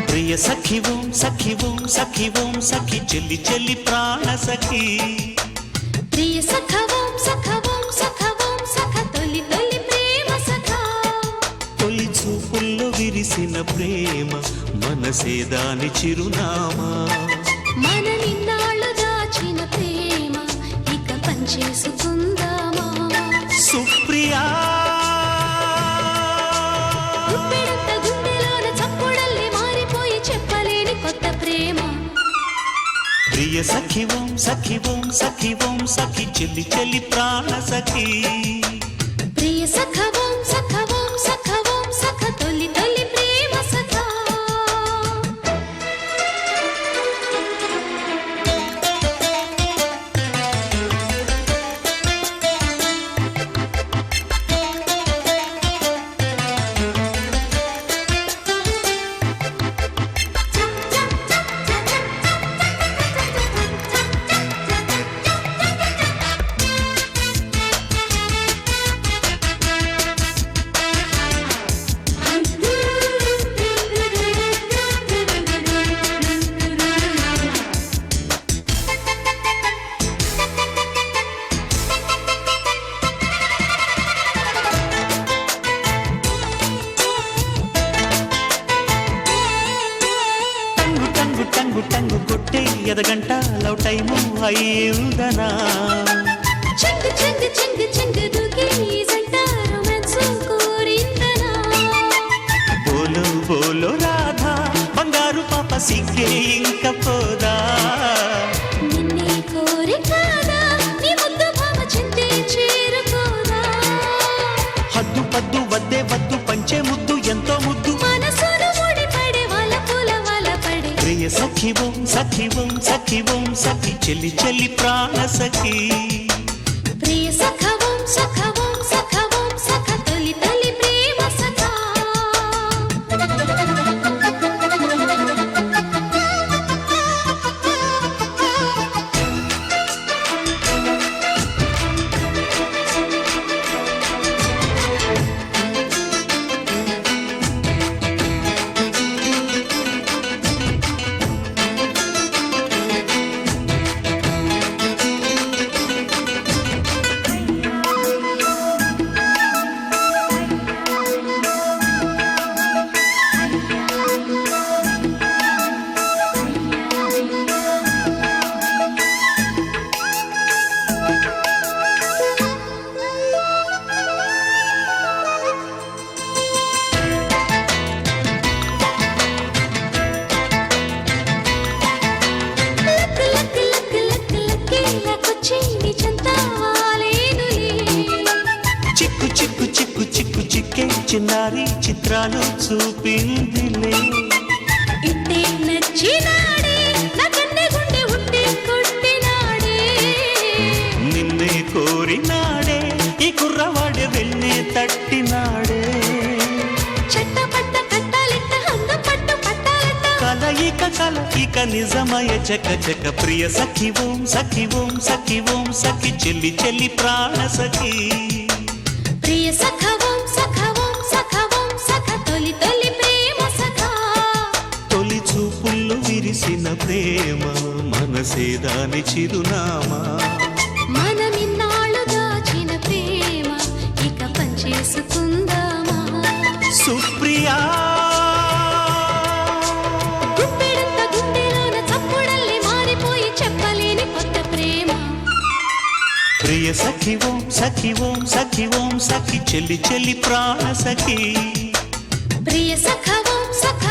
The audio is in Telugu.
ప్రియ సఖి ఓం సఖి ఓం సఖి ఓం సఖి చెల్లి చెల్లి ప్రాణ సఖి ప్రియ సఖ ఓం సఖ ఓం సఖ ఓం సఖ తొలి తొలి ప్రేమ సఖ తొలి చూపుల్లో విరిసిన ప్రేమ మనసే దాని చిరునామా మన నిన్నాళ్ళు దాచిన ప్రేమ ఇక పంచేసుకుందామా సుప్రియా గుప్పెడంత గుండెలోన చప్పుడల్లి మారిపోయి చెప్పలేని కొత్త ప్రేమ ప్రియ సఖి ఓం సఖి ఓం సఖి ఓం సఖి చెల్లి చెల్లి ప్రాణ సఖి ప్రియ సఖ ఓం సఖ ఓం సఖ ఓం సఖ తొలి తొలి ప్రేమ సఖ టంగు టంగు కొట్టే ఎదగంట లవ్ టైము అయ్యిందనా చెంగు చెంగు చెంగు చెంగు దూకి జంట రొమాన్స్ కోరిందనా బోలో బోలో రాధా బంగారు పాప సిగ్గే ఇంక పోదా నిన్నే కోరి కాదా నీ ముద్దు భామ చింతే చేరుకోదా హద్దు పద్దు వద్దే వద్దు పంచే ముద్దు ఎంతో ముద్దు మనసును ముడిపడే వాళ్ళ పూల వాళ్ళ పడే ప్రియ సఖి ఓం సఖి ఓం సఖి ఓం సఖి చెల్లి చెల్లి ప్రాణ సఖి ప్రియ సఖ ఓం సఖ ఓం సఖ ఓం సఖ తొలి తొలి ప్రేమ సఖ చిక్కు చిక్కు చిక్కు చిక్కు చిక్కే చిన్నారి చిత్రాలు చూపిందిలే ఇట్టే నచ్చినాడే నా కన్నె గుండె ఉంటే కొట్టినాడే నిన్నే కోరినాడే ఈ కుర్రవాడే వెన్నే తట్టినాడే చట్టపట్ట కట్టాలిట్ట అందం పట్టు పట్టాలట్ట కలయిక కలయిక నిజమయ చక చక ప్రియ సఖి ఓం సఖి ఓం సఖి ఓం సఖి చెల్లి చెల్లి ప్రాణ సఖి ప్రియ సఖ ఓం సఖ ఓం సఖ ఓం సఖ తొలి తొలి ప్రేమ సఖ తొలి చూపుల్లో విరిసిన ప్రేమ మనసే దాని చిరునామా మనమిన్నాళ్ళు దాచిన ప్రేమ ఇక పంచేసుకుందామా సుప్రియా గుప్పెడంత గుండెలోన చప్పుడల్లి మారిపోయి చెప్పలేని కొత్త ప్రేమ ప్రియ సఖి ఓం సఖి ఓం సఖి ఓం సఖి చెల్లి చెల్లి ప్రాణ సఖి ప్రియ సఖ ఓం సఖ